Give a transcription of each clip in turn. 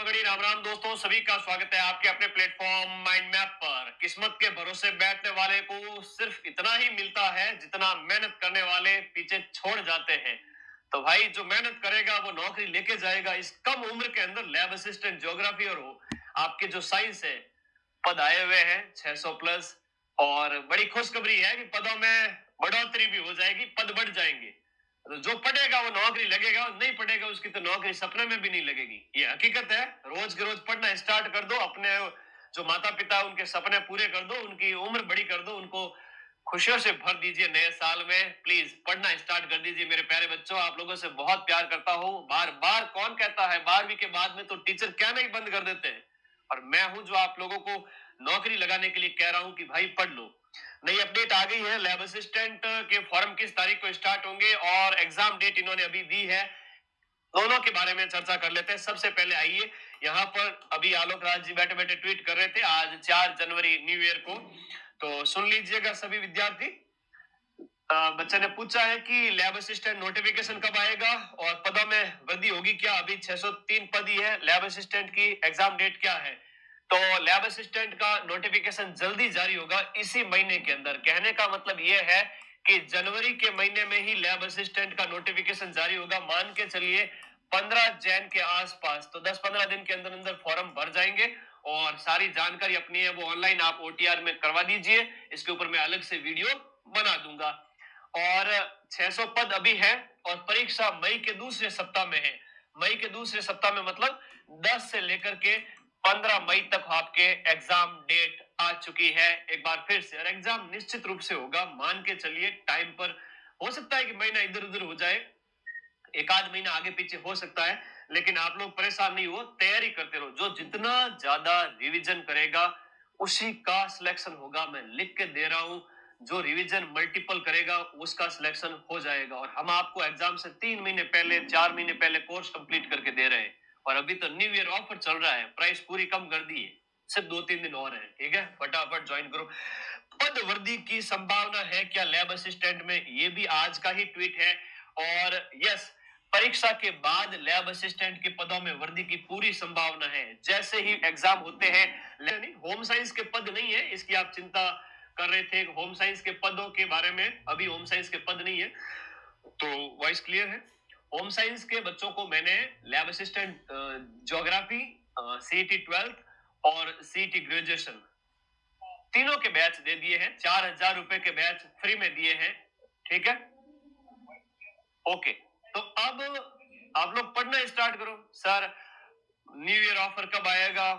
पगड़ी राम राम दोस्तों, सभी का स्वागत है आपके अपने प्लेटफॉर्म माइंड मैप पर। किस्मत के भरोसे बैठने वाले को सिर्फ इतना ही मिलता है जितना मेहनत करने वाले पीछे छोड़ जाते हैं। तो भाई जो मेहनत करेगा वो नौकरी लेके जाएगा। इस कम उम्र के अंदर लैब असिस्टेंट ज्योग्राफी और आपके जो साइंस है पद आए हुए हैं 600 प्लस। और बड़ी खुशखबरी है कि पदों में बढ़ोतरी भी हो जाएगी, पद बढ़ जाएंगे। तो जो पढ़ेगा वो नौकरी लगेगा, और नहीं पढ़ेगा उसकी तो नौकरी सपने में भी नहीं लगेगी। ये हकीकत है। रोज के रोज पढ़ना स्टार्ट कर दो, अपने जो माता पिता उनके सपने पूरे कर दो, उनकी उम्र बड़ी कर दो, उनको खुशियों से भर दीजिए। नए साल में प्लीज पढ़ना स्टार्ट कर दीजिए मेरे प्यारे बच्चों। आप लोगों से बहुत प्यार करता हूँ। बार बार कौन कहता है 12वीं के बाद में तो टीचर क्या नहीं बंद कर देते हैं। और मैं हूं जो आप लोगों को नौकरी लगाने के लिए कह रहा हूं कि भाई पढ़ लो। नई अपडेट आ गई है, लैब असिस्टेंट के फॉर्म किस तारीख को स्टार्ट होंगे और एग्जाम डेट इन्होंने अभी दी है। दोनों के बारे में चर्चा कर लेते हैं। सबसे पहले आइए, यहाँ पर अभी आलोक राज जी बैठे बैठे ट्वीट कर रहे थे आज 4 जनवरी न्यू ईयर को। तो सुन लीजिएगा सभी विद्यार्थी। बच्चे ने पूछा है कि लैब असिस्टेंट नोटिफिकेशन कब आएगा और पदों में वृद्धि होगी क्या। अभी 603 पद ही है। लैब असिस्टेंट की एग्जाम डेट क्या है? तो लैब असिस्टेंट का नोटिफिकेशन जल्दी जारी होगा, इसी महीने के अंदर। कहने का मतलब यह है कि जनवरी के महीने में ही लैब असिस्टेंट का नोटिफिकेशन जारी होगा। मान के चलिए 15 जैन के आसपास। तो 10-15 दिन के अंदर अंदर फॉर्म भर जाएंगे और सारी जानकारी अपनी है वो ऑनलाइन आप ओटीआर में करवा दीजिए। इसके ऊपर मैं अलग से वीडियो बना दूंगा। और 600 पद अभी है और परीक्षा मई के दूसरे सप्ताह में है। मई के दूसरे सप्ताह में मतलब 10 से लेकर के 15 मई तक आपके एग्जाम डेट आ चुकी है एक बार फिर से। और एग्जाम निश्चित रूप से होगा, मान के चलिए टाइम पर। हो सकता है कि महीना इधर उधर हो जाए, एक आध महीना आगे पीछे हो सकता है, लेकिन आप लोग परेशान नहीं हो, तैयारी करते रहो। जो जितना ज्यादा रिवीजन करेगा उसी का सिलेक्शन होगा। मैं लिख के दे रहा हूं, जो रिवीजन मल्टीपल करेगा उसका सिलेक्शन हो जाएगा। और हम आपको एग्जाम से 3 महीने पहले 4 महीने पहले कोर्स कंप्लीट करके दे रहे हैं। और अभी तो न्यू ईयर ऑफर चल रहा है, प्राइस पूरी कम कर दी है, सिर्फ 2-3 दिन और है। ठीक है, फटाफट ज्वाइन करो। पद वृद्धि की संभावना है क्या लैब असिस्टेंट में? ये भी आज का ही ट्वीट है। और यस, परीक्षा के बाद लैब असिस्टेंट के पदों में वृद्धि की पूरी संभावना है। जैसे ही एग्जाम होते हैं, नहीं होम साइंस के पद नहीं है, इसकी आप चिंता कर रहे थे होम साइंस के पदों के बारे में। अभी होम साइंस के पद नहीं है, तो वॉइस क्लियर है। होम साइंस के बच्चों को मैंने lab assistant geography, CET 12th और सीईटी ग्रेजुएशन तीनों के बैच दे दिए हैं। 4,000 रुपए के बैच फ्री में दिए हैं। ठीक है, ओके। तो अब आप लोग पढ़ना स्टार्ट करो। सर न्यू ईयर ऑफर कब आएगा,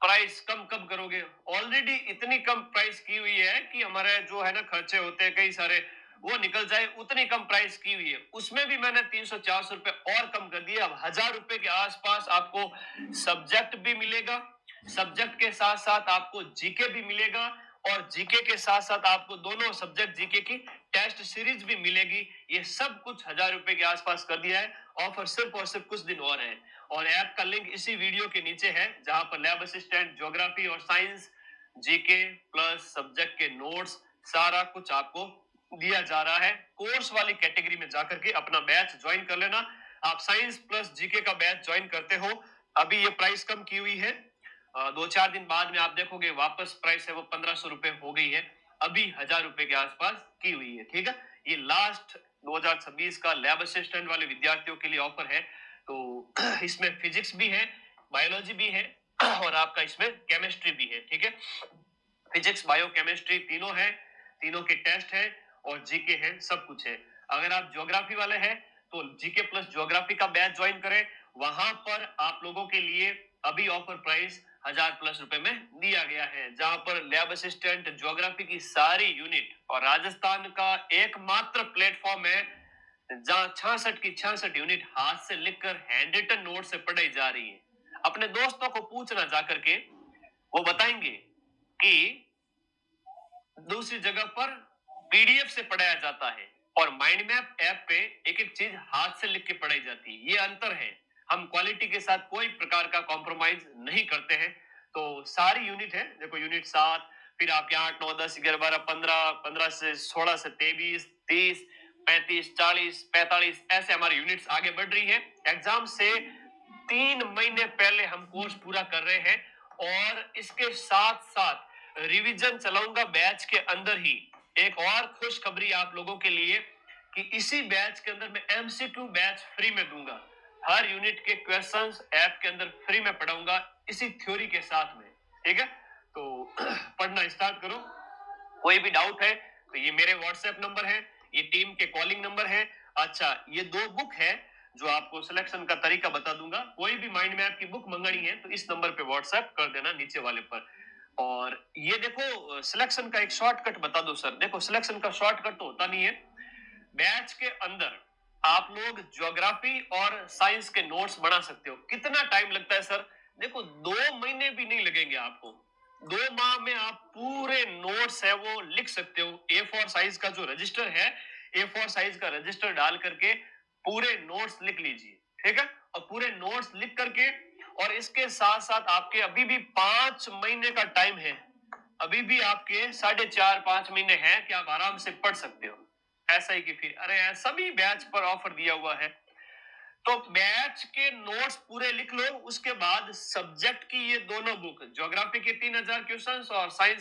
प्राइस कम कब करोगे? ऑलरेडी इतनी कम प्राइस की हुई है कि हमारे जो है ना खर्चे होते हैं कई सारे, वो निकल जाए, उतनी कम प्राइस की हुई है। उसमें भी मैंने 300-400 रुपए और कम कर दिए। अब 1,000 रुपए के आसपास आपको सब्जेक्ट भी मिलेगा, सब्जेक्ट के साथ साथ आपको जीके भी मिलेगा, और जीके के साथ साथ आपको दोनों सब्जेक्ट जीके की टेस्ट सीरीज भी मिलेगी। ये सब कुछ 1,000 रुपए के आसपास कर दिया है। ऑफर सिर्फ और सिर्फ कुछ दिन और है। और ऐप का लिंक इसी वीडियो के नीचे है, जहां पर लैब असिस्टेंट ज्योग्राफी और साइंस, जीके प्लस सब्जेक्ट के नोट्स, सारा कुछ आपको दिया जा रहा है। कोर्स वाली कैटेगरी में जाकर के अपना बैच ज्वाइन कर लेना। आप साइंस प्लस जीके का बैच ज्वाइन करते हो, अभी ये प्राइस कम की हुई है। 2-4 दिन बाद में आप देखोगे वापस प्राइस है वो 1,500 रुपए हो गई है। अभी 1,000 रुपए के आसपास की हुई है। ठीक है, ये लास्ट 2026 का लैब असिस्टेंट वाले विद्यार्थियों के लिए ऑफर है। तो इसमें फिजिक्स भी है, बायोलॉजी भी है और आपका इसमें केमिस्ट्री भी है। ठीक है, फिजिक्स बायो केमिस्ट्री तीनों है, तीनों के टेस्ट है और जीके है, सब कुछ है। अगर आप ज्योग्राफी वाले हैं तो जीके प्लस ज्योग्राफी का बैच ज्वाइन करें। वहां पर आप लोगों के लिए अभी ऑफर प्राइस 1,000 प्लस रुपए में दिया गया है, जहां पर लैब असिस्टेंट ज्योग्राफी की सारी यूनिट और राजस्थान का एकमात्र प्लेटफॉर्म है जहां 66 की 66 यूनिट हाथ से लिखकर हैंड रिटन नोट से पढ़ाई जा रही है। अपने दोस्तों को पूछना जाकर के, वो बताएंगे कि दूसरी जगह पर पीडीएफ से पढ़ाया जाता है और माइंड मैप ऐप पे एक एक चीज हाथ से लिख के पढ़ाई जाती है। ये अंतर है। हम क्वालिटी के साथ कोई प्रकार का कॉम्प्रोमाइज नहीं करते हैं। तो सारी यूनिट है, देखो यूनिट 7, फिर आपके 8, 9, 10, 11, 12, 15, 15 से 16 से 23, 30, 35, 40, 45 ऐसे हमारी यूनिट्स आगे बढ़ रही है। एग्जाम से 3 महीने पहले हम कोर्स पूरा कर रहे हैं और इसके साथ साथ रिवीजन चलाऊंगा बैच के अंदर ही। एक और खुशखबरी आप लोगों के लिए कि इसी बैच के अंदर मैं एमसीक्यू बैच फ्री में दूंगा। हर यूनिट के क्वेश्चंस ऐप के अंदर फ्री में पढ़ाऊंगा इसी थ्योरी के साथ में। ठीक है, तो पढ़ना स्टार्ट करो। कोई भी डाउट है तो ये मेरे व्हाट्सएप नंबर है, ये टीम के कॉलिंग नंबर है। अच्छा, ये 2 बुक है जो आपको सिलेक्शन का तरीका बता दूंगा। कोई भी माइंड मैप की बुक मंगानी है तो इस नंबर पे व्हाट्सएप कर देना नीचे वाले पर। और ये देखो सिलेक्शन का एक शॉर्टकट बता दो सर। देखो सिलेक्शन का शॉर्टकट तो होता नहीं है। बैच के अंदर आप लोग ज्योग्राफी और साइंस के नोट्स बना सकते हो। कितना टाइम लगता है सर? देखो 2 महीने भी नहीं लगेंगे आपको। 2 माह में आप पूरे नोट्स है वो लिख सकते हो। A4 साइज का जो रजिस्टर है, A4 साइज का रजिस्टर डाल करके पूरे नोट्स लिख लीजिए। ठीक है, और पूरे नोट्स लिख करके और इसके साथ साथ आपके अभी भी 5 महीने का टाइम है। अभी भी आपके 4.5-5 महीने हैं कि आप आराम से पढ़ सकते हो। ऐसा ही कि फिर अरे यार सभी बैच पर ऑफर दिया हुआ है। तो बैच के नोट्स पूरे लिख लो, उसके बाद सब्जेक्ट की ये दोनों बुक, ज्योग्राफी के 3000 क्वेश्चंस और साइंस